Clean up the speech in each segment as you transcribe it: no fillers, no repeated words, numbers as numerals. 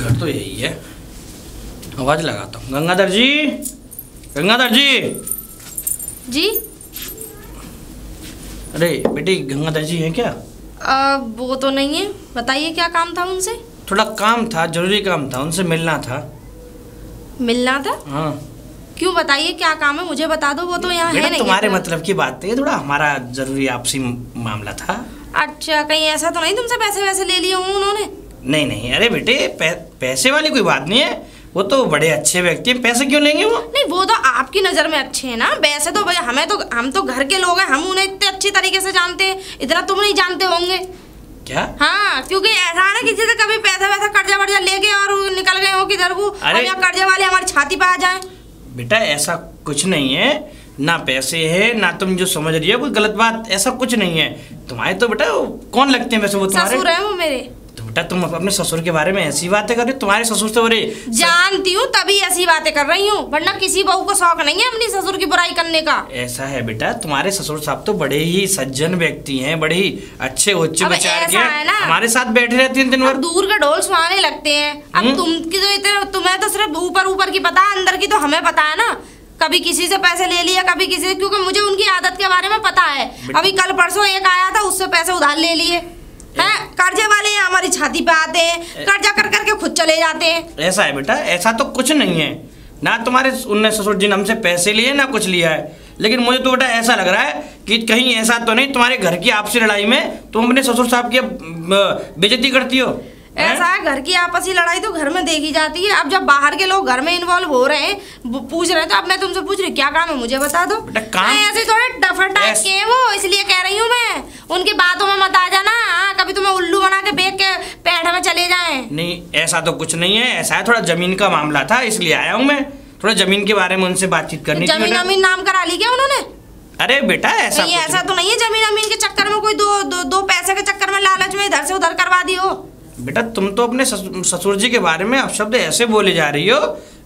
घर तो यही है। आवाज लगाता हूँ। गंगाधर जी, गंगाधर जी। जी। अरे बेटी, गंगाधर जी हैं क्या? वो तो नहीं है। बताइए क्या काम था उनसे? थोड़ा काम था, जरूरी काम था, उनसे मिलना था। मिलना था? हाँ। क्यों, बताइए क्या काम है, मुझे बता दो। वो तो यहाँ है नहीं। तुम्हारे मतलब की बात है, थोड़ा हमारा जरूरी आपसी मामला था। अच्छा, कहीं ऐसा तो नहीं तुमसे पैसे वैसे ले लिए हों उन्होंने? नहीं नहीं, अरे बेटे पैसे वाली कोई बात नहीं है, वो तो बड़े अच्छे व्यक्ति हैं, पैसे क्यों लेंगे वो? नहीं, वो तो आपकी नज़र में अच्छे हैं ना। वैसे तो भाई हम तो घर के लोग हैं, हम उन्हें इतने अच्छी तरीके से जानते हैं, इतना तुम नहीं जानते होंगे क्या? हाँ, क्योंकि ऐसा है ना किसी से कभी पैसा वैसा कर्जा वर्जा लेके और निकल गए हो किधर को, और यहाँ कर्जे वाले हमारी छाती पे आ जाए। बेटा ऐसा कुछ नहीं है, ना पैसे है ना तुम जो समझ रही है कोई गलत बात, ऐसा कुछ नहीं है। तुम्हारे तो बेटा कौन लगते हैं वैसे? वो तुम्हारे ससुर है वो मेरे। तो बेटा तुम अपने ससुर के बारे में ऐसी बातें कर रही हो, तुम्हारे ससुर से बड़े जानती हूँ तभी ऐसी बातें कर रही हूँ, वरना किसी बहू को शौक नहीं है अपनी ससुर की बुराई करने का। ऐसा है बेटा, तुम्हारे ससुर साहब तो बड़े ही सज्जन व्यक्ति हैं, बड़े ही अच्छे उच्च विचार के, हमारे साथ बैठे रहते हैं दिन भर। दूर के ढोल सुहाने लगते हैं। अब तुम्हें तो सिर्फ ऊपर ऊपर की पता है, अंदर की तो हमें पता है ना। कभी किसी से पैसे ले लिया, कभी किसी से, क्योंकि मुझे उनकी आदत के बारे में पता है। अभी कल परसों एक आया था, उससे पैसे उधार ले लिए हैं। कर्जे वाले हैं, हमारी छाती पे आते हैं, कर्जा कर करके खुद चले जाते हैं। ऐसा है बेटा, ऐसा तो कुछ नहीं है ना, तुम्हारे उनने ससुर जी ने हमसे पैसे लिए ना कुछ लिया है। लेकिन मुझे तो बेटा ऐसा लग रहा है कि कहीं ऐसा तो नहीं तुम्हारे घर की आपसी लड़ाई में तुम अपने ससुर साहब की बेइज्जती करती हो? ऐसा है, घर की आपसी लड़ाई तो घर में देखी जाती है। अब जब बाहर के लोग घर में इन्वॉल्व हो रहे हैं, पूछ रहे हैं, तो अब मैं तुमसे पूछ रही क्या काम है मुझे बता दो। ऐसे थोड़े डफर टाइप के हैं वो, इसलिए कह रही हूँ मैं, उनकी बातों में मत आ जाना। कभी तुम्हें उल्लू बना के बेच के पेड़ में चले जाए। नहीं, ऐसा तो कुछ नहीं है, ऐसा है थोड़ा जमीन का मामला था, इसलिए आया हूँ मैं, थोड़ा जमीन के बारे में उनसे बातचीत करनी थी। जमीन नाम करा ली क्या उन्होंने? अरे बेटा ऐसा तो नहीं है जमीन के चक्कर में कोई दो पैसे के चक्कर में लालच में इधर से उधर करवा दी हो। बेटा तुम तो अपने ससुर जी के बारे में अपशब्द ऐसे बोले जा रही हो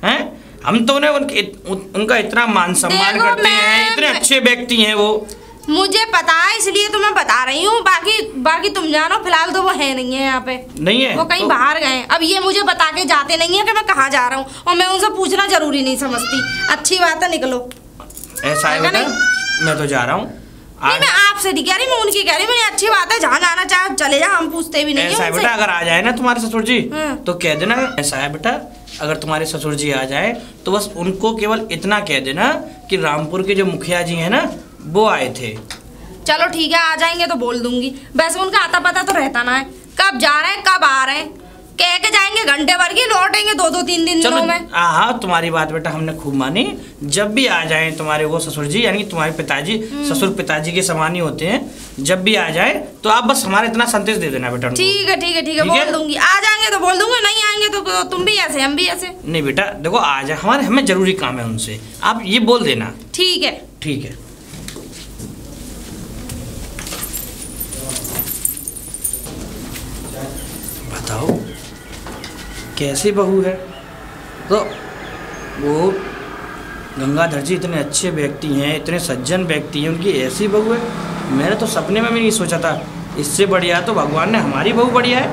हैं। हम तो उन्हें उनका इतना मान सम्मान करते हैं, इतने अच्छे व्यक्ति हैं वो। मुझे पता है, इसलिए तो मैं बता रही हूँ। बाकी तुम जानो, फिलहाल तो वो है नहीं है यहाँ पे, नहीं है, वो कहीं बाहर गए। अब ये मुझे बता के जाते नहीं है कि मैं कहाँ जा रहा हूँ, और मैं उनसे पूछना जरूरी नहीं समझती। अच्छी बात है, निकलो। ऐसा है बेटा, मैं तो जा रहा हूँ। नहीं, मैं आपसे नहीं कह रही, मैं उनकी कह रही हूँ। अच्छी बात है, जहाँ जाना चाहे चले जा, हम पूछते भी नहीं। ऐसा है बेटा, अगर आ जाए ना तुम्हारे ससुर जी तो कह देना। ऐसा है बेटा, अगर तुम्हारे ससुर जी आ जाए तो बस उनको केवल इतना कह देना कि रामपुर के जो मुखिया जी हैं ना, वो आए थे। चलो ठीक है, आ जाएंगे तो बोल दूंगी। वैसे उनका आता पता तो रहता ना है, कब जा रहे हैं कब आ रहे हैं, कह के जाएंगे घंटे भर की, लौटेंगे 2-3 दिनों में। हाँ, तुम्हारी बात बेटा हमने खूब मानी। जब भी आ जाएं तुम्हारे वो ससुर जी, यानी तुम्हारे पिताजी, ससुर पिताजी के समान ही होते हैं, जब भी आ जाए तो आप बस हमारा इतना संदेश दे देना बेटा। ठीक है, बोल दूंगी। आ जाएंगे तो बोल दूंगी, नहीं आएंगे तो तुम भी ऐसे हम भी ऐसे। नहीं बेटा देखो, आ जाए, हमें जरूरी काम है उनसे, आप ये बोल देना। ठीक है, ठीक है। बताओ कैसी बहू है? तो वो गंगाधर जी इतने अच्छे व्यक्ति हैं, इतने सज्जन व्यक्ति हैं, उनकी ऐसी बहू है? मैंने तो सपने में भी नहीं सोचा था। इससे बढ़िया तो भगवान ने हमारी बहू बढ़िया है,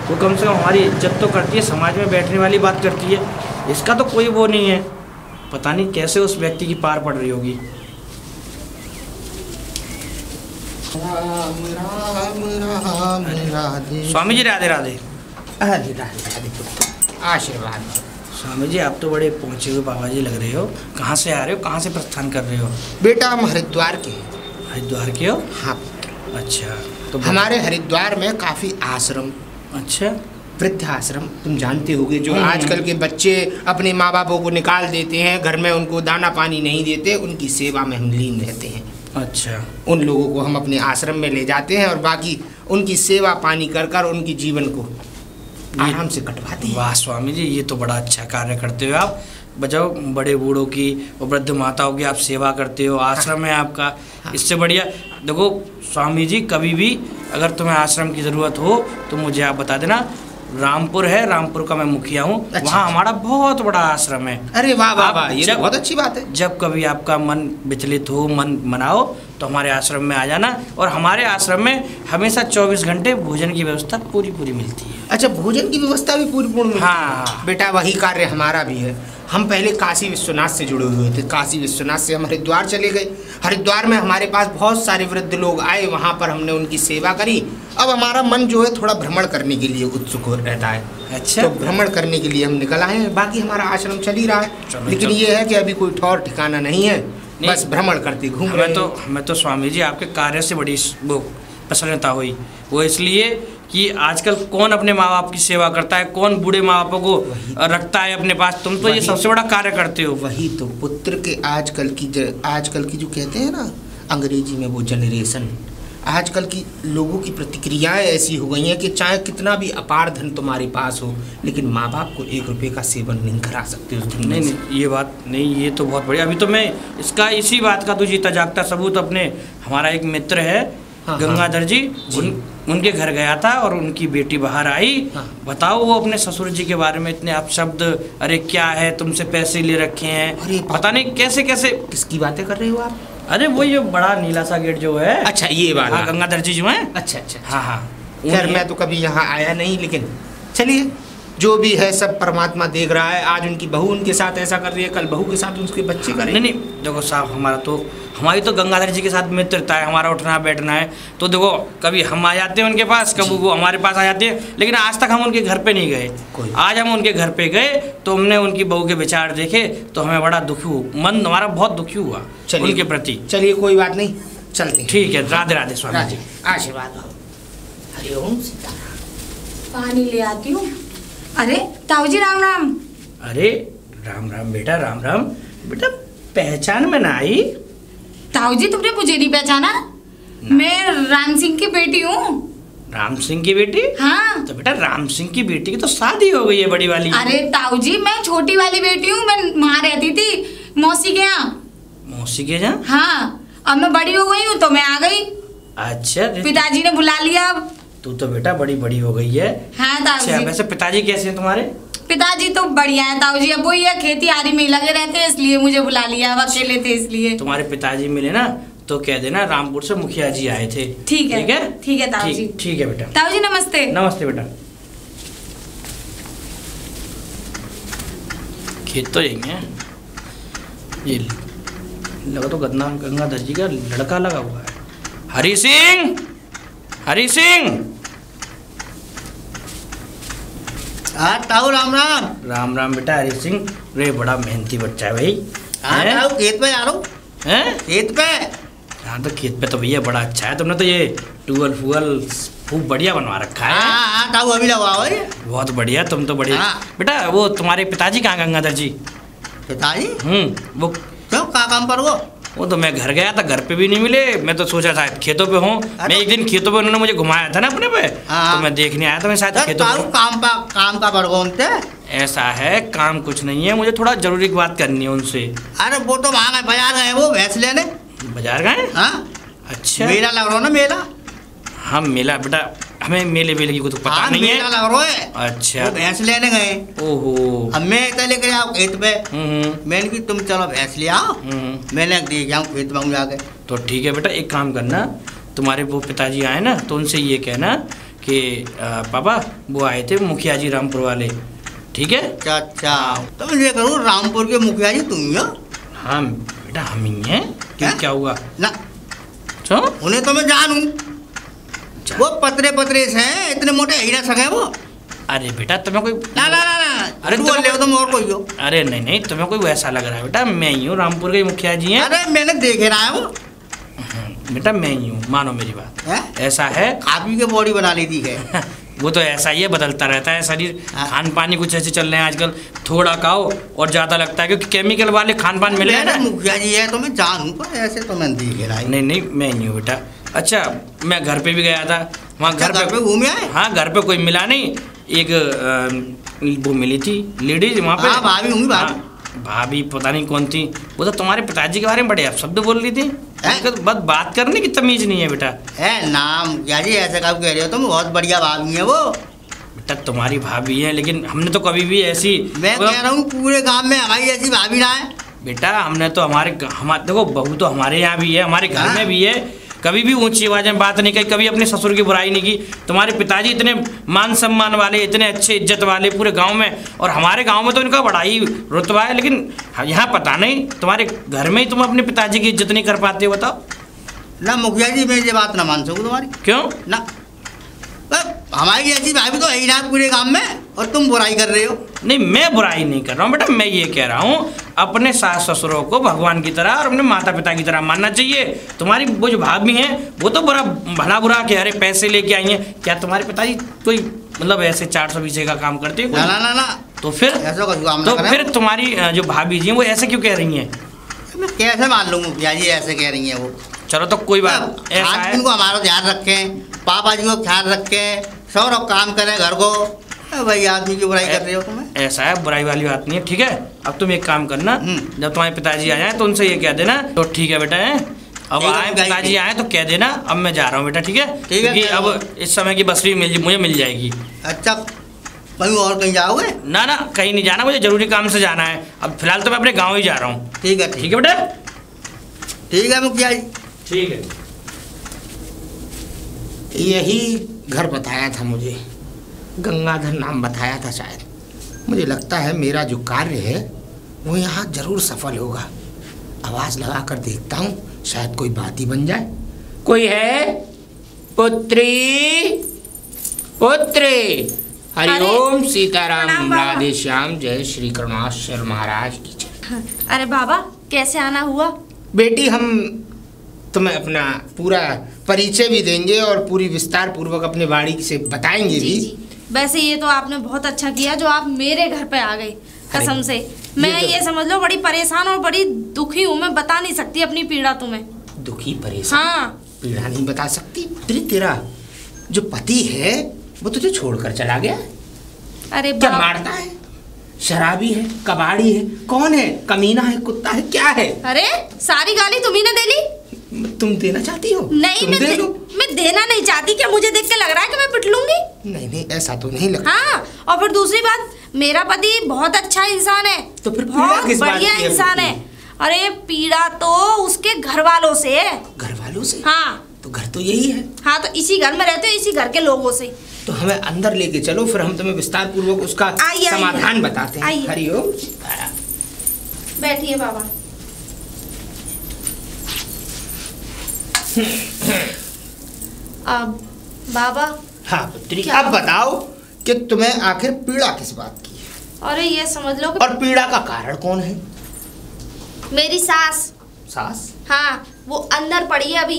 वो कम से कम हमारी इज्जत तो करती है, समाज में बैठने वाली बात करती है। इसका तो कोई वो नहीं है, पता नहीं कैसे उस व्यक्ति की पार पड़ रही होगी। स्वामी जी राधे राधे। आशीर्वाद। स्वामी जी आप तो बड़े पहुँचे हुए बाबा जी लग रहे हो। कहाँ से आ रहे हो, कहाँ से प्रस्थान कर रहे हो? बेटा हम हरिद्वार के। हरिद्वार के हो? हाँ। अच्छा, तो हमारे हरिद्वार में काफ़ी आश्रम, अच्छा वृद्ध आश्रम तुम जानते होगे, जो आजकल के बच्चे अपने माँ बापों को निकाल देते हैं, घर में उनको दाना पानी नहीं देते, उनकी सेवा में हम लीन रहते हैं। अच्छा, उन लोगों को हम अपने आश्रम में ले जाते हैं और बाकी उनकी सेवा पानी कर कर उनकी जीवन को आराम से कटवाते हैं। वाह स्वामी जी, ये तो बड़ा अच्छा कार्य करते हो आप। बचाओ बड़े बूढ़ों की और वृद्ध माताओं की आप सेवा करते हो, आश्रम है आपका। हाँ। इससे बढ़िया देखो स्वामी जी, कभी भी अगर तुम्हें आश्रम की ज़रूरत हो तो मुझे आप बता देना, रामपुर है, रामपुर का मैं मुखिया हूँ। अच्छा, वहाँ हमारा बहुत बड़ा आश्रम है। अरे वाह वाह वाह, ये तो जब- बहुत अच्छी बात है। जब कभी आपका मन विचलित हो, मन मनाओ, तो हमारे आश्रम में आ जाना। और हमारे आश्रम में हमेशा 24 घंटे भोजन की व्यवस्था पूरी मिलती है। अच्छा, भोजन की व्यवस्था भी पूरी पूर्ण मिलती है? हाँ। बेटा वही कार्य हमारा भी है। हम पहले काशी विश्वनाथ से जुड़े हुए थे। काशी विश्वनाथ से हम हरिद्वार चले गए। हरिद्वार में हमारे पास बहुत सारे वृद्ध लोग आए, वहाँ पर हमने उनकी सेवा करी। अब हमारा मन जो है थोड़ा भ्रमण करने के लिए उत्सुक रहता है। अच्छा, तो भ्रमण करने के लिए हम निकल आए हैं। बाकी हमारा आश्रम चल ही रहा है, चलो, लेकिन चलो। ये है कि अभी कोई ठौर ठिकाना नहीं है, नहीं। बस भ्रमण करते घूम रहे हैं। हमें तो स्वामी जी आपके कार्य से बड़ी वो प्रसन्नता हुई। वो इसलिए कि आजकल कौन अपने माँ बाप की सेवा करता है, कौन बूढ़े माँ बापों को रखता है अपने पास। तुम तो ये वही- सबसे बड़ा कार्य करते हो। वही तो पुत्र के आजकल की जो कहते हैं ना अंग्रेजी में वो जनरेशन, आजकल की लोगों की प्रतिक्रियाएं ऐसी हो गई हैं कि चाहे कितना भी अपार धन तुम्हारे पास हो, लेकिन माँ बाप को 1 रुपये का सेवन नहीं करा सकते उस धन में नहीं से। नहीं, ये बात नहीं, ये तो बहुत बढ़िया। अभी तो मैं इसका इसी बात का तो जीता जागता सबूत अपने हमारा एक मित्र है हाँ, गंगाधर जी, उनके घर गया था और उनकी बेटी बाहर आई। हाँ। बताओ, वो अपने ससुर जी के बारे में इतने अपशब्द, अरे क्या है तुमसे पैसे ले रखे हैं, अरे पता नहीं कैसे कैसे। किसकी बातें कर रहे हो आप? अरे वो ये बड़ा नीला सा गेट जो है। अच्छा, ये वाला। हाँ, गंगाधर जी जो है। अच्छा अच्छा, हाँ हाँ, खैर उन्हीं- मैं तो कभी यहाँ आया नहीं, लेकिन चलिए, जो भी है सब परमात्मा देख रहा है। आज उनकी बहू उनके साथ ऐसा कर रही है, कल बहू के साथ उसके बच्चे नहीं करें। नहीं, देखो साहब, हमारी तो गंगाधर जी के साथ मित्रता है, हमारा उठना बैठना है। तो देखो, कभी हम आ जाते हैं उनके पास, कभी वो हमारे पास आ जाते हैं, लेकिन आज तक हम उनके घर पे नहीं गए। आज हम उनके घर पे गए तो हमने उनकी बहू के विचार देखे, तो हमें बड़ा दुखी हुआ, मन हमारा बहुत दुखी हुआ उनके प्रति। चलिए, कोई बात नहीं, चलते हैं। ठीक है, राधे राधे स्वामी जी। आशीर्वाद हो। हरिओम सीताराम। पानी ले आती हूँ। अरे ताऊ जी, राम राम। अरे राम राम बेटा, राम राम बेटा, पहचान में ना आई? ताऊ जी, तुमने मुझे नहीं पहचाना? मैं राम सिंह की बेटी हूँ। राम सिंह की बेटी? हाँ। तो बेटा, राम सिंह की बेटी की तो शादी हो गई है, बड़ी वाली। अरे ताऊ जी, मैं छोटी वाली बेटी हूँ। मैं वहाँ रहती थी मौसी के यहाँ। मौसी के जहाँ? हाँ, अब मैं बड़ी हो गई हूँ तो मैं आ गई। अच्छा, पिताजी ने बुला लिया अब। तू तो बेटा बड़ी बड़ी हो गई है। हाँ ताऊ अच्छा, जी। वैसे पिताजी कैसे हैं तुम्हारे? पिताजी तो बढ़िया है ताऊ जी। अब वही है, खेती आरी में ही लगे रहते हैं, इसलिए मुझे बुला लिया। अब अकेले थे इसलिए। तुम्हारे पिताजी मिले ना तो कह देना रामपुर से मुखिया जी आए थे। ठीक है, ठीक है, ठीक है ताऊ जी। ठीक है बेटा। ताऊ जी नमस्ते। नमस्ते बेटा। खेत तो यही है। ये लगा तो गंगाधर जी का लड़का लगा हुआ है। हरी सिंह, हरी सिंह। ताऊ राम राम। राम राम बेटा, हरी सिंह। रे बड़ा मेहनती बच्चा है भाई। हैं? ताऊ खेत पे आ रहा हूँ। हैं? खेत पे। हाँ, तो खेत पे तो भैया बड़ा अच्छा है। तुमने तो ये ट्यूबवेल फूल खूब बढ़िया बनवा रखा है। हाँ ताऊ, अभी लगवाओ ये। बहुत बढ़िया, तुम तो बढ़िया। हाँ। बेटा, वो तुम्हारे पिताजी कहाँ, गंगाधर जी? पिताजी वो क्यों, कहाँ काम पर वो तो मैं घर गया था, घर पे भी नहीं मिले। मैं तो सोचा था खेतों पे हूँ। मैं एक दिन खेतों पे, उन्होंने मुझे घुमाया था ना अपने पे, हाँ। तो मैं देखने आया था। मैं शायद खेतों ताऊ पे। काम का बरगोन थे। ऐसा है, काम कुछ नहीं है, मुझे थोड़ा जरूरी बात करनी है उनसे। अरे वो तो वहाँ गए, बाजार गए वो भैंस लेने। बाजार गए? हाँ, अच्छा। मेला लग रहा ना, मेला। हाँ, मेला बेटा, हमें मेले वेले की कुछ पता हाँ, नहीं मेला है। लग रहा है। अच्छा। वो भैंस लेने गए। ओहो। अब मैं इतना लेकर आओ खेत पे। हम्म, मैंने की तुम चलो भैंस ले आओ, मैंने देख जाऊँ खेत में जाके। तो ठीक है बेटा, एक काम करना, तुम्हारे वो पिताजी आए ना तो उनसे ये कहना कि पापा वो आए थे मुखिया जी रामपुर वाले। ठीक है? अच्छा अच्छा, तो मैं ये करूँ, रामपुर के मुखिया जी तुम ही हो? हाँ बेटा, हम ही हैं। क्यों, हैं? क्या हुआ? ना, क्यों? उन्हें तो मैं जानूं। वो पतरे पतरे से हैं, इतने मोटे ही ना सके वो। अरे बेटा, तुम्हें कोई ना ना ना ना, अरे तू बोल रहे हो तुम और कोई हो? अरे नहीं नहीं, तुम्हें कोई वैसा लग रहा है बेटा। मैं ही हूँ, रामपुर के मुखिया जी हैं। अरे मैंने देखे रहा है वो। बेटा मैं ही हूँ, मानो मेरी बात। है? ऐसा है। काफी के बॉडी बना ली थी है। वो तो ऐसा ही है, बदलता रहता है शरीर। हाँ। खान पान ही कुछ ऐसे चल रहे हैं आजकल, थोड़ा खाओ और ज़्यादा लगता है, क्योंकि केमिकल वाले खान पान मिले हैं मैंने ना। मुखिया जी है तो मैं जानूं, पर ऐसे तो मैं देखे रहा है। नहीं नहीं, मैं नहीं हूँ बेटा। अच्छा, मैं घर पे भी गया था, वहाँ अच्छा, घर पे घूमे आए? हाँ, घर पे कोई मिला नहीं। एक वो मिली थी लेडीज वहाँ पे। हाँ, भाभी होंगी, भाभी। हाँ, भाभी पता नहीं कौन थी। वो तो तुम्हारे पिताजी के बारे में बड़े अपशब्द बोल रही थी। उनका तो बस बात करने की तमीज नहीं है बेटा। है नाम मुखिया जी, ऐसे कब कह रहे हो तुम? बहुत बढ़िया भाभी है वो। बेटा तुम्हारी भाभी है, लेकिन हमने तो कभी भी ऐसी, मैं कह रहा हूँ पूरे गांव में हमारी ऐसी भाभी ना है। बेटा हमने तो हमारे देखो बहू तो हमारे यहाँ भी है, हमारे घर में भी है, कभी भी ऊंची आवाज में बात नहीं की, कभी अपने ससुर की बुराई नहीं की। तुम्हारे पिताजी इतने मान सम्मान वाले, इतने अच्छे इज्जत वाले पूरे गांव में, और हमारे गांव में तो इनका बड़ा ही रुतबा है, लेकिन यहाँ पता नहीं तुम्हारे घर में ही तुम अपने पिताजी की इज्जत नहीं कर पाते हो। बताओ ना मुखिया जी, मैं ये बात ना मान सकूँ तुम्हारी। क्यों ना हमारी ऐसी भाभी तो है ही ना पूरे गांव में, और तुम बुराई कर रहे हो। नहीं, मैं बुराई नहीं कर रहा हूँ बेटा, मैं ये कह रहा हूँ अपने सास ससुरों को भगवान की तरह और अपने माता पिता की तरह मानना चाहिए। तुम्हारी वो जो भाभी हैं वो तो बड़ा भला बुरा के अरे पैसे लेके आई हैं, क्या तुम्हारे पिताजी कोई मतलब ऐसे 420 का काम करते हैं? ना ना ना ना, तो फिर ऐसा कुछ काम ना तो करें। फिर तुम्हारी जो भाभी जी हैं वो ऐसे क्यों कह रही हैं? मैं कैसे मान लूँ मुखिया जी ऐसे कह रही हैं वो? चलो तो कोई बात ऐसा है, इनको हमारा ध्यान रखें, पापा जी को ख्याल रखें, सब लोग काम करें घर को। भाई आदमी की बुराई कर रहे हो तुम्हें? ऐसा है, बुराई वाली बात नहीं है, ठीक है। अब तुम एक काम करना, जब तुम्हारे पिताजी आ जाए तो उनसे ये कह देना, तो ठीक है बेटा है, अब आए पिताजी आए तो कह देना अब मैं जा रहा हूँ बेटा, ठीक है? क्योंकि अब इस समय की बसरी मुझे मिल जाएगी। अच्छा, कहीं और कहीं जाओगे? ना ना, कहीं नहीं जाना, मुझे जरूरी काम से जाना है। अब फिलहाल तो मैं अपने गाँव ही जा रहा हूँ। ठीक है ठीक है बेटा, ठीक है मुखिया जी, ठीक है। यही घर बताया था मुझे, गंगाधर नाम बताया था शायद। मुझे लगता है मेरा जो कार्य है वो यहाँ जरूर सफल होगा। आवाज़ लगा कर देखता हूँ, शायद कोई बात ही बन जाए। कोई है? पुत्री, पुत्री। हरिओम सीताराम, राधे श्याम, जय श्री करुणाश्वर महाराज की जय। अरे बाबा, कैसे आना हुआ? बेटी, हम तुम्हें अपना पूरा परिचय भी देंगे और पूरी विस्तार पूर्वक अपने बाड़ी से बताएंगे भी। जी। वैसे ये तो आपने बहुत अच्छा किया जो आप मेरे घर पे आ गए, कसम से। मैं ये समझ लो बड़ी परेशान और बड़ी दुखी हूँ, मैं बता नहीं सकती अपनी पीड़ा तुम्हें। दुखी परेशान? हाँ। पीड़ा नहीं बता सकती? तेरा जो पति है वो तुझे छोड़कर चला गया? अरे क्या मारता है, शराबी है, कबाड़ी है, कौन है? कमीना है, कुत्ता है, क्या है? अरे सारी गाली तुम्ही ने दे ली। तुम देना चाहती हो? नहीं, मैं देना नहीं चाहती। क्या मुझे देख के लग रहा है कि मैं पिट लूंगी? नहीं नहीं, ऐसा तो नहीं लगता। हाँ, और फिर दूसरी बात, मेरा पति बहुत अच्छा इंसान है, तो फिर बहुत बढ़िया इंसान है। अरे पीड़ा तो उसके घर वालों से है। घर वालों से? हाँ। तो घर तो यही है। हाँ, तो इसी घर में रहते हो, इसी घर के लोगों से। तो हमें अंदर लेके चलो, फिर हम तुम्हें विस्तार पूर्वक उसका समाधान बताते हैं। हरिओम। बैठिए बाबा। अब बाबा। हाँ पुत्री, अब बताओ कि तुम्हें आखिर पीड़ा किस बात की है? अरे ये समझ लो, और पीड़ा का कारण कौन है? मेरी सास। सास? हाँ, वो अंदर पड़ी है अभी।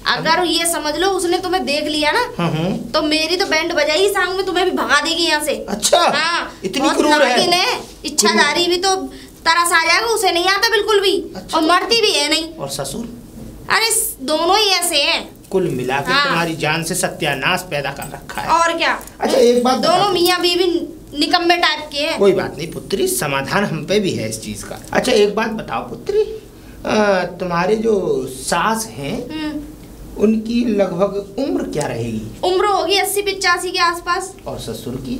अगर ये समझ लो उसने तुम्हें देख लिया ना, तो मेरी तो बैंड बजाई, सांग में तुम्हें भी भगा देगी यहाँ से। अच्छा, हाँ, इतनी क्रूर है। इच्छाधारी भी तो तरस आ जाएगा, उसे नहीं आता बिल्कुल भी। अच्छा। और मरती भी है नहीं। और ससुर? अरे दोनों ही ऐसे हैं। कुल मिलाकर तुम्हारी जान से सत्यानाश पैदा कर रखा है। और क्या। अच्छा एक बात, दोनों मियाँ बीवी निकम्मे टाइप के हैं। कोई बात नहीं पुत्री, समाधान हम पे भी है इस चीज का। अच्छा एक बात बताओ पुत्री, तुम्हारे जो सास हैं उनकी लगभग उम्र क्या रहेगी? उम्र होगी 80-85 के आसपास। और ससुर की?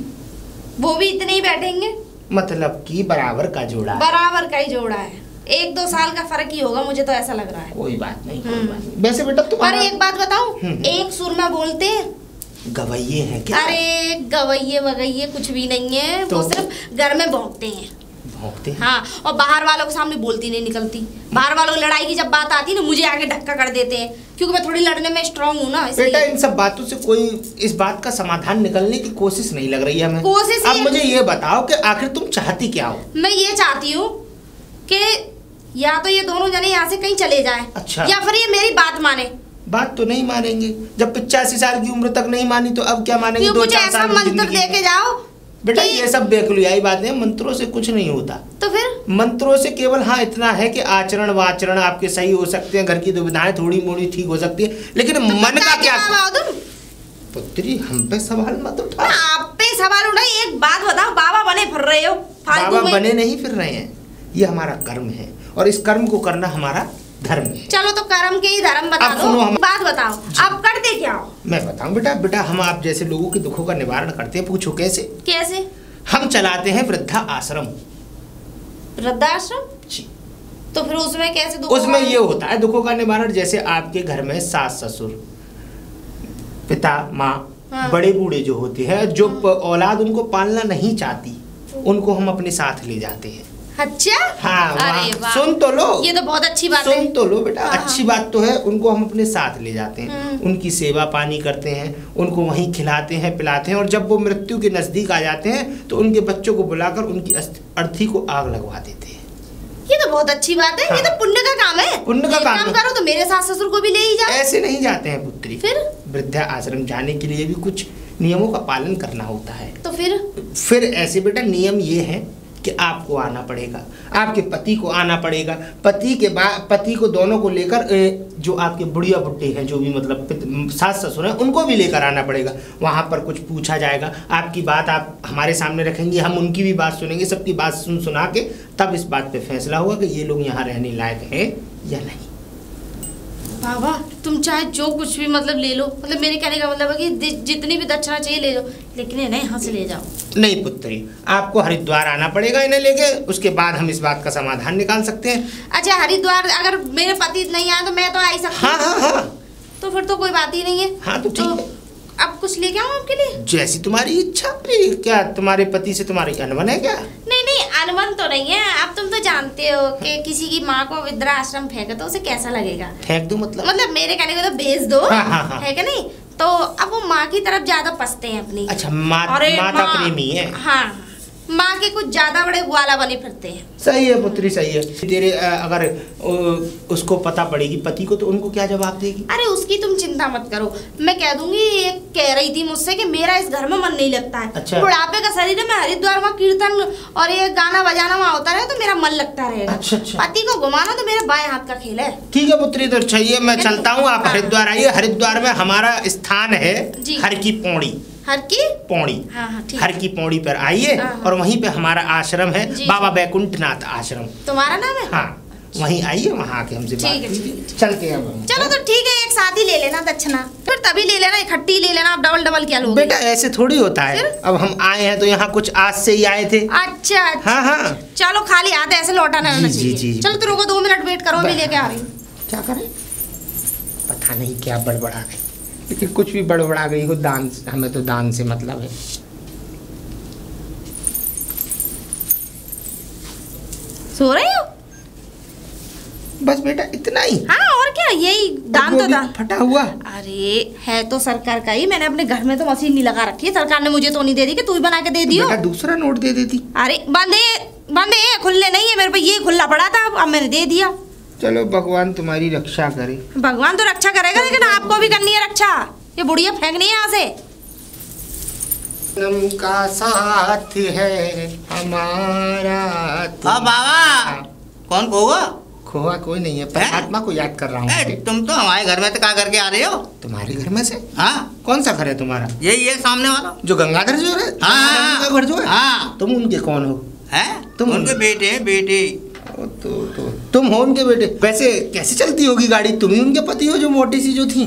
वो भी इतने ही बैठेंगे। मतलब कि बराबर का जोड़ा? बराबर का ही जोड़ा है, 1-2 साल का फर्क ही होगा, मुझे तो ऐसा लग रहा है। कोई बात नहीं, कोई बात नहीं। वैसे बेटा तुम्हारा, अरे एक बात बताऊं, एक सुर में बोलते हैं। गवैये हैं क्या? अरे गवैये वगैये कुछ भी नहीं है, तो वो सिर्फ घर में भौंकते हैं। भौंकते हैं? हाँ, और बाहर वालों के सामने बोलती नहीं निकलती। बाहर वालों की लड़ाई की जब बात आती है ना, मुझे आगे धक्का कर देते हैं, क्योंकि मैं थोड़ी लड़ने में स्ट्रांग हूँ ना। बेटा इन सब बातों से कोई इस बात का समाधान निकलने की कोशिश नहीं लग रही है हमें। कोशिश अब मुझे ये बताओ कि आखिर तुम चाहती क्या हो? मैं ये चाहती हूँ कि या तो ये दोनों जने यहाँ से कहीं चले जाएं। अच्छा। या फिर ये मेरी बात माने। बात तो नहीं मानेंगे, जब 85 साल की उम्र तक नहीं मानी तो अब क्या मानेंगे? 2-4 साल मंत्र दे के जाओ। बेटा ये सब बेकुलियाई बातें, मंत्रों से कुछ नहीं होता। तो फिर मंत्रों से केवल हाँ इतना है कि आचरण वाचरण आपके सही हो सकते हैं, घर की दुविधाएं थोड़ी मोड़ी ठीक हो सकती है, लेकिन तो मन का क्या? पुत्री हम पे सवाल मत उठा। आप पे सवाल उठा। एक बात बताओ, बाबा बने फिर रहे हो? बाबा बने नहीं फिर रहे हैं, ये हमारा कर्म है और इस कर्म को करना हमारा धर्म है। चलो तो कर्म के ही धर्म बता अब दो। सुनो बात बताओ, आप करते क्या हो? मैं बताऊं बेटा, हम आप जैसे लोगों के दुखों का निवारण करते हैं। पूछो कैसे? कैसे? हम चलाते हैं वृद्धा आश्रम। वृद्धाश्रम? जी। तो फिर उसमें कैसे दुख? उसमें ये होता है दुखों का निवारण, जैसे आपके घर में सास ससुर, पिता माँ, हाँ। बड़े बूढ़े जो होते हैं, जो औलाद उनको पालना नहीं चाहती, उनको हम अपने साथ ले जाते हैं। अच्छा। हाँ, अरे वाह, सुन तो लो, ये तो बहुत अच्छी बात है। सुन तो लो बेटा, हाँ, अच्छी बात तो है। उनको हम अपने साथ ले जाते हैं, उनकी सेवा पानी करते हैं, उनको वहीं खिलाते हैं पिलाते हैं, और जब वो मृत्यु के नजदीक आ जाते हैं तो उनके बच्चों को बुलाकर उनकी अर्थी को आग लगवा देते हैं। ये तो बहुत अच्छी बात है। हाँ। ये तो पुण्य का काम है। पुण्य का एक काम है। करो तो मेरे सास ससुर को भी ले ही जाओ। ऐसे नहीं जाते हैं पुत्री। फिर वृद्धा आश्रम जाने के लिए भी कुछ नियमों का पालन करना होता है। तो फिर ऐसे बेटा नियम ये है कि आपको आना पड़ेगा, आपके पति को आना पड़ेगा, पति को दोनों को लेकर जो आपके बुढ़िया बुढ़े हैं, जो भी मतलब सास ससुर हैं, उनको भी लेकर आना पड़ेगा। वहाँ पर कुछ पूछा जाएगा, आपकी बात आप हमारे सामने रखेंगे, हम उनकी भी बात सुनेंगे, सबकी बात सुना के तब इस बात पे फैसला होगा कि ये लोग यहाँ रहने लायक हैं या नहीं। बाबा तुम चाहे जो कुछ भी मतलब ले लो, मतलब मेरे कहने का मतलब है कि जितनी भी दक्षिणा चाहिए ले लो, लेकिन इन्हें यहाँ से ले जाओ। नहीं पुत्री, आपको हरिद्वार आना पड़ेगा इन्हें लेके, उसके बाद हम इस बात का समाधान निकाल सकते हैं। अच्छा ठीक, अगर मेरे पति नहीं आए तो मैं तो आ ही सकती हूँ। हाँ। तो फिर तो कोई बात ही नहीं है। हाँ तो ठीक है। अब कुछ लेके आऊँ आपके लिए? जैसी तुम्हारी इच्छा। क्या तुम्हारे पति से तुम्हारी अनबन है क्या? नहीं अनबन तो नहीं है। अब तुम तो जानते हो कि किसी की माँ को वृद्धाश्रम फेंके तो उसे कैसा लगेगा। फेंक दो मतलब मेरे कहने को तो भेज दो। हाँ। है कि नहीं? तो अब वो माँ की तरफ ज्यादा पसते हैं अपनी। अच्छा, माता प्रेमी है। हाँ, माँ के कुछ ज्यादा बड़े ग्वाला बने फिरते हैं। सही है पुत्री, सही है। तेरे अगर उसको पता पड़ेगी पति को, तो उनको क्या जवाब देगी? अरे उसकी तुम चिंता मत करो, मैं कह दूंगी। ये कह रही थी मुझसे कि मेरा इस घर में मन नहीं लगता है। अच्छा। बुढ़ापे का शरीर है, मैं हरिद्वार में कीर्तन और ये गाना बजाना वहाँ होता रहे तो मेरा मन लगता रहेगा। अच्छा। पति को घुमाना तो मेरे बाएं हाथ का खेल है। ठीक है पुत्री, तो चाहिए मैं चलता हूँ, आप हरिद्वार आइए। हरिद्वार में हमारा स्थान है हर की पौड़ी। हर की पौड़ी? हाँ ठीक। हर की पौड़ी पर आइए, और वहीं पे हमारा आश्रम है, बाबा बैकुंठनाथ आश्रम। तुम्हारा नाम है? हाँ, वहीं आइए, वहाँ आके हमसे बात कीजिए। चलते हैं अब। चलो तो ठीक है, एक साथ ही ले लेना दक्षिणा, फिर तभी ले लेना, इकट्ठी ले लेना। आप डबल क्या लोगे? बेटा ऐसे थोड़ी होता है। अब हम आए हैं तो यहाँ कुछ आज से ही आए थे। अच्छा। हाँ। चलो खाली हाथ ऐसे लौटाना रहना चाहिए। जी। चलो तो रुको 2 मिनट वेट करो, मैं लेके आ रही हूँ। क्या करें, पता नहीं क्या बड़बड़ा गई, लेकिन कुछ भी बड़बड़ा गई हो, दान, हमें तो दान से मतलब है। सो रही हो? बस बेटा इतना ही। हाँ और क्या, यही दान तो दान। फटा हुआ? अरे है तो सरकार का ही, मैंने अपने घर में तो मशीन नहीं लगा रखी है, सरकार ने मुझे तो नहीं दे दी कि तू ही बना के दे दियो। बेटा दूसरा नोट दे देती। अरे बंदे खुले नहीं है मेरे पे, ये खुला पड़ा था, अब मैंने दे दिया। चलो भगवान तुम्हारी रक्षा करे। भगवान तो रक्षा करेगा, लेकिन आपको भी करनी है रक्षा। ये बुढ़िया फेंकनी है यहाँ से। जन्म का साथ है हमारा। हाँ बाबा, कौन खोगा? खोआ कोई नहीं है, परमात्मा को याद कर रहा हूँ। तुम तो हमारे घर में तो क्या करके आ रहे हो? तुम्हारे घर में से? हाँ। कौन सा घर है तुम्हारा? यही है सामने वाला, जो गंगाधर जो है। हाँ। घर जो है। हाँ। तुम उनके कौन हो? हैं? तुम उनके बेटे हैं, बेटे। तो तुम हो उनके बेटे। वैसे कैसे चलती होगी गाड़ी? तुम ही उनके पति हो जो मोटी सी जो थी?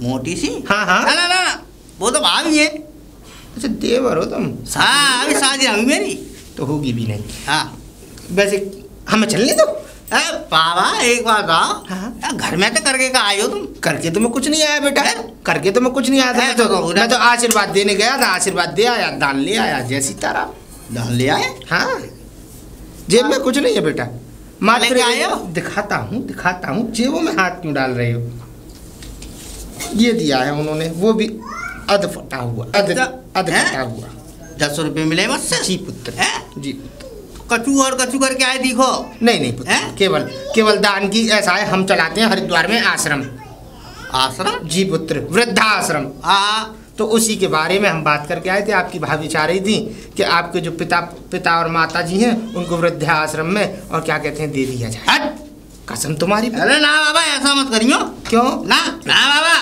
मोटी सी? हाँ। ना, वो तो भाभी है। अच्छा, देवर हो तुम? हाँ, अभी शादी हुई मेरी। तो होगी भी नहीं। हाँ। वैसे हमें चलने दो। बाबा एक बात बताओ। हाँ। घर में तो करके का आए हो तुम? करके तो मैं कुछ नहीं आया बेटा, करके तो मैं कुछ नहीं आया था। मैं तो आशीर्वाद देने गया था, आशीर्वाद दे आया, दान ले आया। जय सीताराम। दान ले आए? हाँ, जेब में कुछ नहीं है बेटा। लेके आए हो? दिखाता हूँ। जेबों में हाथ क्यों डाल रहे हो? ये दिया है उन्होंने, वो भी अध फटा हुआ। 10 रुपए मिले मुझसे? जी पुत्र, जी। कचू करके आए दिखो। नहीं पुत्र, केवल दान की ऐसा है। हम चलाते हैं हरिद्वार में आश्रम। आश्रम? जी पुत्र, वृद्धा आश्रम। हाँ। तो उसी के बारे में हम बात करके आए थे। आपकी भाभी चाह रही थी कि आपके जो पिता और माता जी हैं उनको वृद्धा आश्रम में, और क्या कहते हैं, दे दिया जाए। कसम तुम्हारी। अरे ना बाबा, ऐसा मत करियो। क्यों? ना बाबा,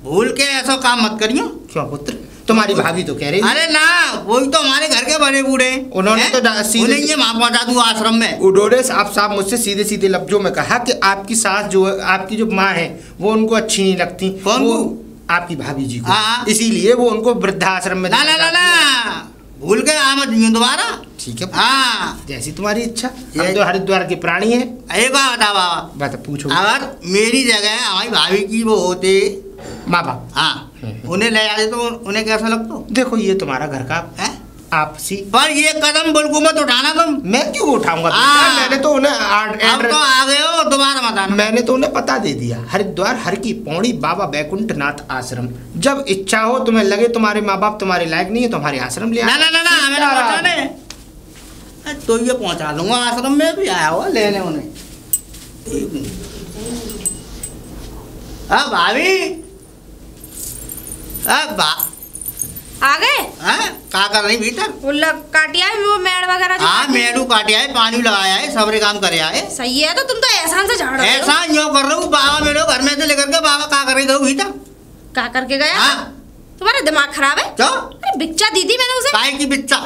भूल के ऐसा काम मत करियो। क्यों पुत्र? तुम्हारी भाभी तो कह रही अरे ना, वही तो हमारे घर के बड़े बूढ़े, उन्होंने तो उन्हें ये वहाँ पहुँचा दूँ आश्रम में। उन्होंने साफ मुझसे सीधे सीधे लफ्जों में कहा कि आपकी सास जो है, आपकी जो माँ है वो उनको अच्छी नहीं लगती। कौन वो को? आपकी भाभी जी को। हाँ। इसीलिए वो उनको वृद्धाश्रम में ना ना ना ना, भूल गए आमद दोबारा। ठीक है, हाँ, जैसी तुम्हारी इच्छा। हम तो हरिद्वार के प्राणी हैं। एक बात बता बाबा, बात पूछो। अगर मेरी जगह हमारी भाभी की वो होते माँ बाप, हाँ, उन्हें ले जाते तो उन्हें कैसा लगता? देखो ये तुम्हारा घर का है आपसी, पर ये कदम बिल्कुल मत उठाना तुम। मैं क्यों उठाऊंगा? हाँ। मैंने तो उन्हें अब तो आ गए हो, दोबारा मत आना। मैंने तो उन्हें पता दे दिया, हरिद्वार हर की पौड़ी बाबा बैकुंठनाथ आश्रम। जब इच्छा हो, तुम्हें लगे तुम्हारे माँ बाप तुम्हारे लायक नहीं है, तुम्हारे आश्रम ले ना ना ना ना, हमें ना पहुंचाने। तो ये पहुंचा दूंगा, आश्रम में भी आया हुआ लेने उन्हें। अब भाभी, अब आ गए? क्या कर रही भीतर? काटिया है वो मेड़ वगैरह जो हाँ, मेड़ू काटिया है, पानी लगाया है, सबरे काम करे आए। सही है। तो तुम तो एहसान से झाड़ रहे हो। एहसान यूं कर रहा हूँ, बाबा मेरे घर में से लेकर के बाबा क्या कर रही थी भीतर? क्या करके गया? हाँ, तुम्हारा दिमाग खराब है? क्यों? अरे भिक्षा दी थी मैंने उसे। काय की भिक्षा?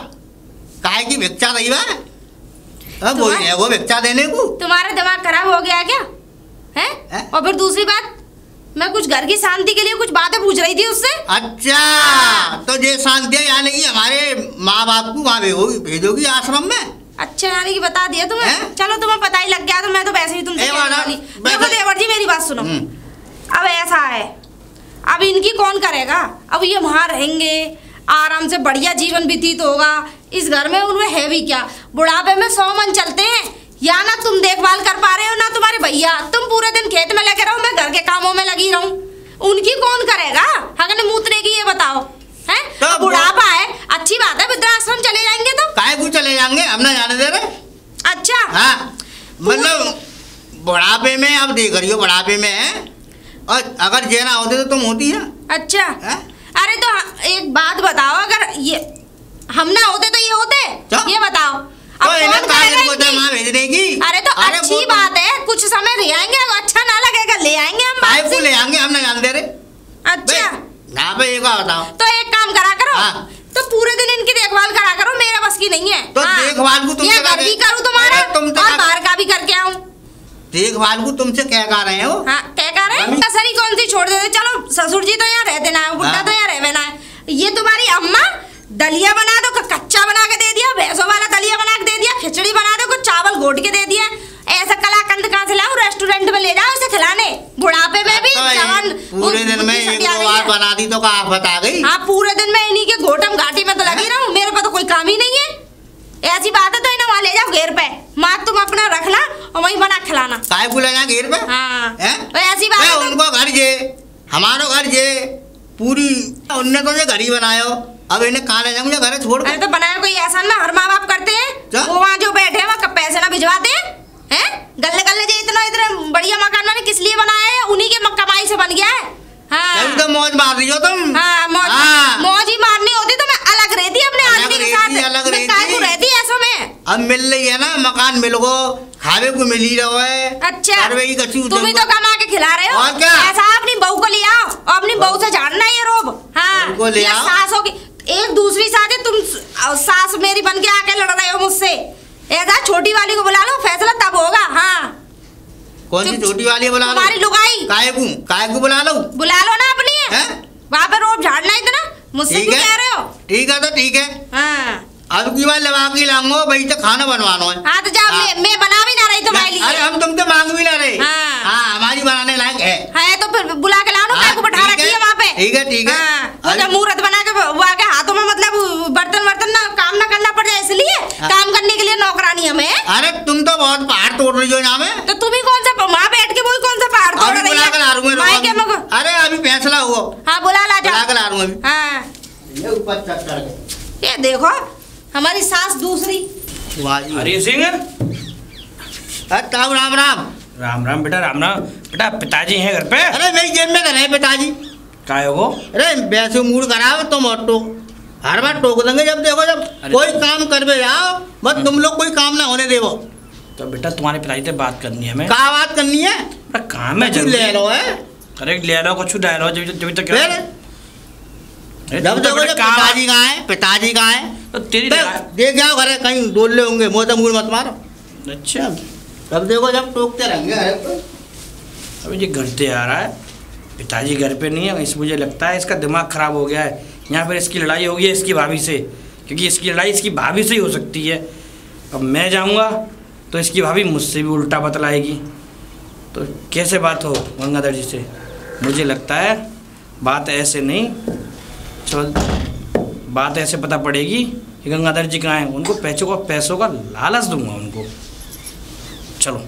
काय की भिक्षा रही है? अब वही है वो भिक्षा देने को। तुम्हारा दिमाग खराब हो गया क्या? है? और फिर दूसरी बात, मैं कुछ घर की शांति के लिए कुछ बातें पूछ रही थी उससे। अच्छा, तो ये शांति यानी कि हमारे माँ बाप को वहाँ भेजोगी आश्रम में? अच्छा, यानी कि बता दिया तुम्हें? चलो तुम्हें पता ही लग गया तो मैं तो वैसे ही तुमसे कहने वाली। देखो देवर जी, मेरी बात सुनो। अब ऐसा है, अब इनकी कौन करेगा? अब ये वहाँ रहेंगे, आराम से बढ़िया जीवन व्यतीत होगा। इस घर में उनमें है भी क्या? बुढ़ापे में 100 मन चलते हैं। या ना तुम देखभाल कर पा रहे हो ना तुम्हारे भैया। तुम पूरे दिन खेत में लगे रहो, मैं घर के कामों में लगी रहूं। उनकी कौन करेगा? अगर मूतने की ये बताओ है? तो बुढ़ापा है, अच्छी बात है, वृद्धाश्रम चले जाएंगे तो काहे को चले जाएंगे? हम ना जाने दे रहे। अच्छा, हाँ, मतलब बुढ़ापे में अब देख रही हो, बुढ़ापे में है, और अगर जेना होते तो तुम होती है। अच्छा है? अरे तो एक बात बताओ, अगर ये हम ना होते तो ये होते? ये बताओ। तो इन्हें वहाँ भेजने की? अरे तो अच्छी बात है, कुछ समय रह आएंगे, अच्छा ना लगेगा ले आएंगे हम। काहे को ले आएंगे? हम ना जान दे रहे। अच्छा, यहाँ पे एक बात बताओ। तो एक काम करा करो। हाँ। तो पूरे दिन इनकी देखभाल करा करो, मेरा बस की नहीं है। तो देखभाल को तुम घर भी करूँ तुम्हारा और बाहर का भी करके आऊँ। देखभाल को तुमसे क्या कह रहे हो? हाँ, क्या कह रहे हैं? कसरी कौन सी छोड़ देते? चलो ससुर जी तो यहाँ रहते ना, बुढ़ा तो यहाँ रहना है। ये तुम्हारी अम्मा दलिया बना दो, कच्चा बना के दे दिया, भैंसों वाला दलिया बना के दे दिया, खिचड़ी बना दो, कुछ चावल घोट के दे दिया। ऐसा कलाकंद कहाँ से लाऊं? रेस्टोरेंट में ले जाओ उसे खिलाने। बुढ़ापे में भी जवान पूरे दिन में एक दो बार बना दी तो कहाँ बता गई? हाँ, पूरे दिन में इन्हीं के घोटम घाटी में तो लगी रहूं, मेरे पे तो कोई काम ही नहीं है। ऐसी बात है तो इन्हें वहाँ ले जाओ घेर पे, माँ तुम अपना रखना और वहीं बना खिलाना। काय को ले जाए घेर पे? हाँ, तो ऐसी बात है। उनको घर जे, हमारो घर जे, पूरी उनने तो ये घर ही बनायो, अब इन्हें कहाँ ले जाऊँ? मुझे घर छोड़। अरे तो बनाया कोई एहसान में हर माँ बाप करते हैं। वो वहाँ जो बैठे हैं वहाँ पैसे ना भिजवाते हैं? गल्ले गल्ले जो इतना बढ़िया मकान मैंने किस लिए बनाया है? उन्हीं के कमाई से बन गया है। हाँ, तो मौज मार रही हो तुम। हाँ, मौज ही मारनी होती तो मैं अलग रहती अपने आदमी के साथ। अलग रहती ऐसा में। अब मिल रही है ना, मकान मिल गो, खावे को मिल ही रहा है। अच्छा, तुम ही तो कमा के खिला रहे हो। और क्या? ऐसा अपनी बहू को ले आओ और अपनी बहू से झाड़ना ये रोब। हाँ, सास होगी एक दूसरी साथ, तुम सास मेरी बन के आके लड़ रहे हो मुझसे। ऐसा छोटी वाली को बुला लो, फैसला तब होगा। हाँ, कौन सी छोटी वाली बुला लो? तुम्हारी लुगाई। काय को बुला लो ना अपनी। वहाँ पे रोब झाड़ना इतना मुझसे क्यों कह रहे हो? ठीक है, तो ठीक है। हाँ, अब की बार लगा के लाऊंगा भाई, तो खाना बनवाना है। हाँ, तो जब मैं बना भी ना रही तुम्हारे लिए। अरे हम तुमसे मांग भी ना रहे। हाँ, हमारी बनाने लायक है तो फिर बुला के लाओ ना, बैठा रखी है वहाँ पे। ठीक है। वो जब मुहूर्त बना के वो आके हाथों में मतलब बर्तन ना काम ना करना पड़ जाए, इसलिए काम करने के लिए नौकरानी हमें। अरे तुम तो बहुत पहाड़ तोड़ रही हो यहाँ में। तो तुम ही कौन सा वहाँ बैठ के वही कौन सा पहाड़ तोड़ रही है? अरे अभी फैसला हुआ। हाँ, बुला ला जाओ। हाँ, ये ऊपर चढ़ ये देखो हमारी सास दूसरी। हरी सिंह, राम राम। राम राम बेटा, राम राम बेटा। पिताजी हैं घर पे? अरे मेरी जेब में है पिताजी। काय हो? अरे वैसे मूड खराब है, तुम ऑटो हर बार टोक देंगे जब देखो, जब कोई काम कर बे जाओ, बस तुम लोग कोई काम ना होने देवो। तो बेटा तुम्हारे पिताजी से बात करनी है हमें। क्या बात करनी है? काम है, ले लो है। अरे ले लो, कुछ ले लो, जब तक अरे जब तू तो देखो बड़े जब काम- पिताजी कहाँ है, पिताजी कहाँ है, तो तेरी देख जाओ घरे कहीं डोल ले होंगे, मुँह तो मूड मत मारो। अच्छा जब देखो जब टोकते रहेंगे घरे पे। अभी ये घर से आ रहा है, पिताजी घर पे नहीं है, इस मुझे लगता है इसका दिमाग खराब हो गया है, या फिर इसकी लड़ाई हो गई है इसकी भाभी से, क्योंकि इसकी लड़ाई इसकी भाभी से ही हो सकती है। अब मैं जाऊंगा तो इसकी भाभी मुझसे भी उल्टा बतलाएगी, तो कैसे बात हो गंगाधर जी से? मुझे लगता है बात ऐसे नहीं, चल बात ऐसे पता पड़ेगी कि गंगाधर जी कहाँ हैं, उनको पैसों का लालच दूंगा उनको। चलो।